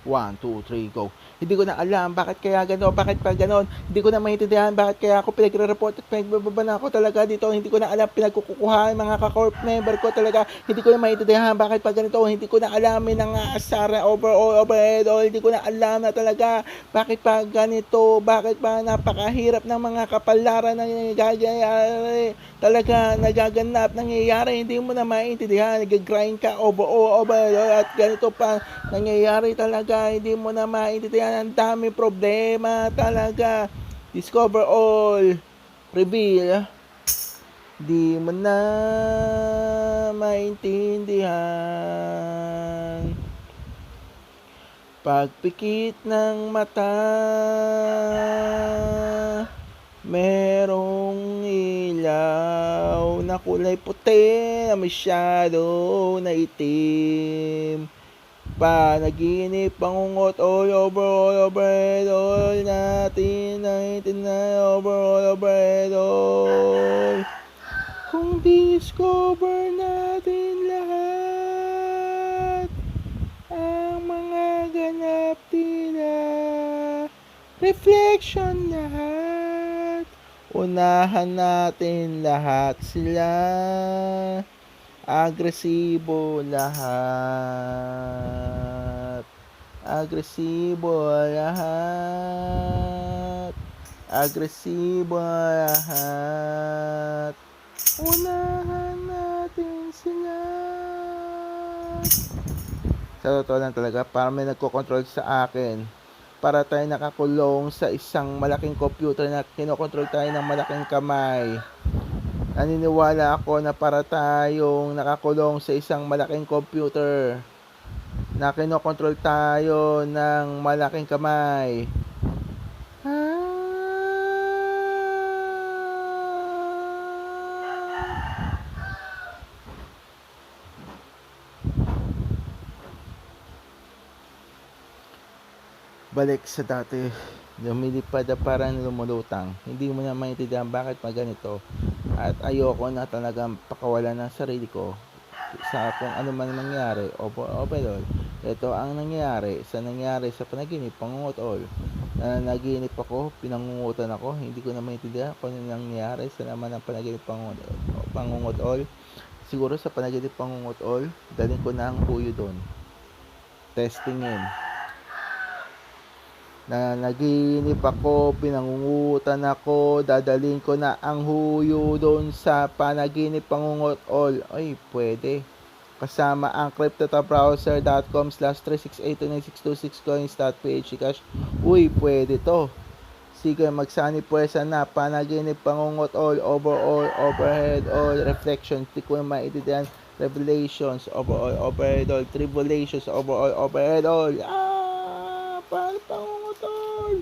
1, 2, 3, go. Hindi ko na alam bakit kaya gano'n, bakit pa gano'n. Hindi ko na maintindihan bakit kaya ako pinagre-report at pinagbababa na ako talaga dito. Hindi ko na alam pinagkukuhaan mga ka-corp member ko talaga. Hindi ko na maintindihan bakit pa ganito. Hindi ko na alam may nangaasar na overhead o hindi ko na alam na talaga bakit pa ganito. Bakit pa napakahirap ng mga kapalaran na nangyayari. Talaga nagaganap, nangyayari. Hindi mo na maintindihan. Nag-grind ka over at ganito pa nangyayari talaga, hindi mo na maintindihan, ang dami problema talaga. Discover all, reveal, di mo na maintindihan. Pagpikit ng mata, merong ilaw na kulay puti na masyado na itim. Panaginip, pangungot, overhead, all natin, overhead, all. Kung discover natin lahat, ang mga ganap nila, reflection lahat, unahan natin lahat sila. Agresibo lahat. Agresibo lahat. Agresibo lahat. Unahan natin sila. Sa totoo lang talaga, parang may nagko-control sa akin. Para tayo nakakulong sa isang malaking computer na kinokontrol tayo ng malaking kamay. Naniniwala ako na para tayong nakakulong sa isang malaking computer na kinokontrol tayo ng malaking kamay. Balik sa dati, lumilipad na parang lumulutang. Hindi mo na maintindihan bakit ganito. At ayoko na talagang pakawalan ng sarili ko sa kung ano man mangyari overall. Ito ang nangyari sa panaginip, pangungutol. Naginip ako, pinangungutan ako, hindi ko na maintindihan kung ano nangyari sa naman ng panaginip pangungutol. Siguro sa panaginip pangungutol, dalhin ko na ang huyo doon. Testingin. Na naginip ako, pinangungutan ako, dadalhin ko na ang huyo doon sa panaginip pangungutol. Ay, pwede. Kasama ang cryptobrowser.com/3682962 Uy, pwede to. Sige, magsani pwesa na panaginip pangungutol, overhead, all reflections, di ko na maintindihan, revelations, overhead, all tribulations, overhead, all. Paano pangungutol?